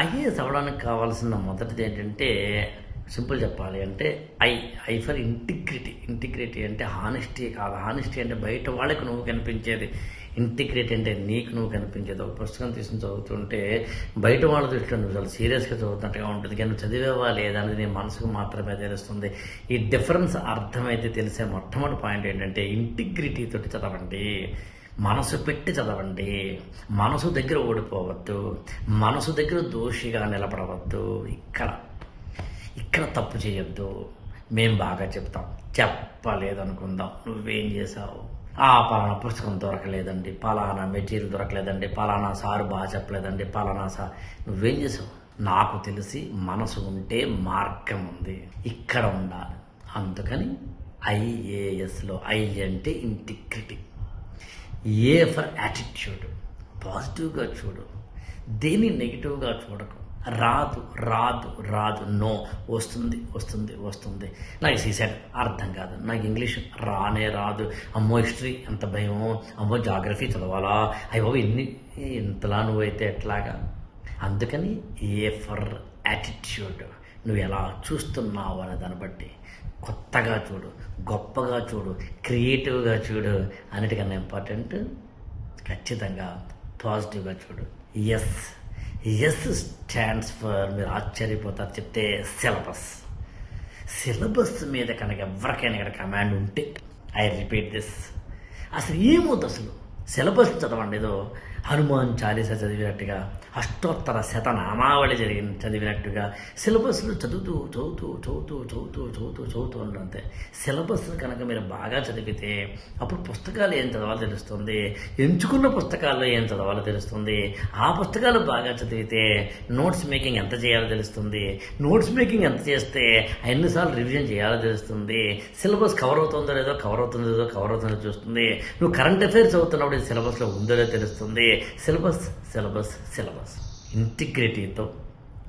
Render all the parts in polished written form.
IAS అవ్వడానికి కావాల్సిన మొదటిది ఏంటంటే సింపుల్ చెప్పాలి అంటే ఐ ఫర్ ఇంటిగ్రిటీ. ఇంటిగ్రిటీ అంటే హానెస్టీ కాదు. హానెస్టీ అంటే బయట వాళ్ళకి నువ్వు కనిపించేది. ఇంటిగ్రిటీ అంటే నీకు నువ్వు కనిపించేది. ఒక పుస్తకం తీసుకుని చదువుతుంటే బయట వాళ్ళ దృష్టిలో నువ్వు చాలా సీరియస్గా చదువుతున్నట్టుగా ఉంటుంది, కానీ నువ్వు చదివేవా లేదా అనేది నీ మనసుకు మాత్రమే తెలుస్తుంది. ఈ డిఫరెన్స్ అర్థమైతే తెలిసే మొట్టమొదటి పాయింట్ ఏంటంటే ఇంటిగ్రిటీ తోటి చదవండి. మనసు పెట్టి చదవండి. మనసు దగ్గర ఓడిపోవద్దు. మనసు దగ్గర దోషిగా నిలబడవద్దు. ఇక్కడ తప్పు చేయొద్దు. మేం బాగా చెప్తాం, చెప్పలేదనుకుందాం, నువ్వేం చేసావు? పలానా పుస్తకం దొరకలేదండి, పలానా మెటీరియల్ దొరకలేదండి, పలానా సారు బాగా చెప్పలేదండి, పలానా సార్. నువ్వేం చేసావు? నాకు తెలిసి మనసు ఉంటే మార్గం ఉంది, ఇక్కడ ఉండాలి. అందుకని ఐఏఎస్లో ఐ అంటే ఇంటిగ్రిటీ, ఏ ఫర్ యాటిట్యూడ్. పాజిటివ్గా చూడు, దేన్ని నెగిటివ్గా చూడకు. రాదు రాదు రాదు, నో. వస్తుంది వస్తుంది వస్తుంది. నాకు సీసెట్ అర్థం కాదు, నాకు ఇంగ్లీష్ రానే రాదు, అమ్మో హిస్టరీ ఎంత భయమో, అమ్మో జాగ్రఫీ చదవాలా, అయ్యో ఇంతలా నువ్వైతే ఎట్లాగా. అందుకని ఏ ఫర్ యాటిట్యూడ్, నువ్వు ఎలా చూస్తున్నావు అనే దాన్ని బట్టి కొత్తగా చూడు, గొప్పగా చూడు, క్రియేటివ్గా చూడు. అన్నిటికన్నా ఇంపార్టెంట్ ఖచ్చితంగా పాజిటివ్గా చూడు. ఎస్ స్టాండ్స్ ఫర్, మీరు ఆశ్చర్యపోతారు చెప్తే, సిలబస్ మీద కనుక ఎవరికైనా ఇక్కడ కమాండ్ ఉంటే, ఐ రిపీట్ దిస్, అసలు ఏమవుతుంది? అసలు సిలబస్ చదవండి. ఏదో హనుమాన్ చాలీసా చదివినట్టుగా, అష్టోత్తర శతనామావళి చదివినట్టుగా సిలబస్లు చదువుతూ ఉండంతే. సిలబస్ కనుక మీరు బాగా చదివితే అప్పుడు పుస్తకాలు ఏం చదవాలో తెలుస్తుంది, ఎంచుకున్న పుస్తకాల్లో ఏం చదవాలో తెలుస్తుంది. ఆ పుస్తకాలు బాగా చదివితే నోట్స్ మేకింగ్ ఎంత చేయాలో తెలుస్తుంది. నోట్స్ మేకింగ్ ఎంత చేస్తే ఎన్నిసార్లు రివిజన్ చేయాలో తెలుస్తుంది. సిలబస్ కవర్ అవుతుందో లేదో చూస్తుంది. నువ్వు కరెంట్ అఫైర్స్ చదువుతున్నప్పుడు ఇది సిలబస్లో ఉందో లేదో తెలుస్తుంది. సిలబస్ ఇంటిగ్రిటీతో,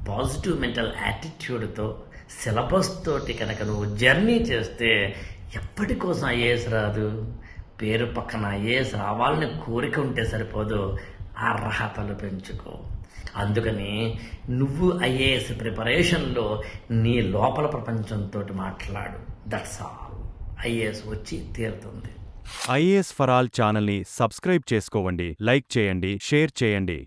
పాజిటివ్ మెంటల్ యాటిట్యూడ్తో, సిలబస్ తోటి కనుక నువ్వు జర్నీ చేస్తే ఎప్పటికోసం ఐఏఎస్ రాదు. పేరు పక్కన ఐఏఎస్ రావాలని కోరిక ఉంటే సరిపోదు, అర్హతలు పెంచుకో. అందుకని నువ్వు ఐఏఎస్ ప్రిపరేషన్లో నీ లోపల ప్రపంచంతో మాట్లాడు. That's all. ఐఏఎస్ వచ్చి తీరుతుంది. ఐఏఎస్ ఫర్ ఆల్ ఛానల్ని సబ్స్క్రైబ్ చేసుకోండి, లైక్ చేయండి, షేర్ చేయండి.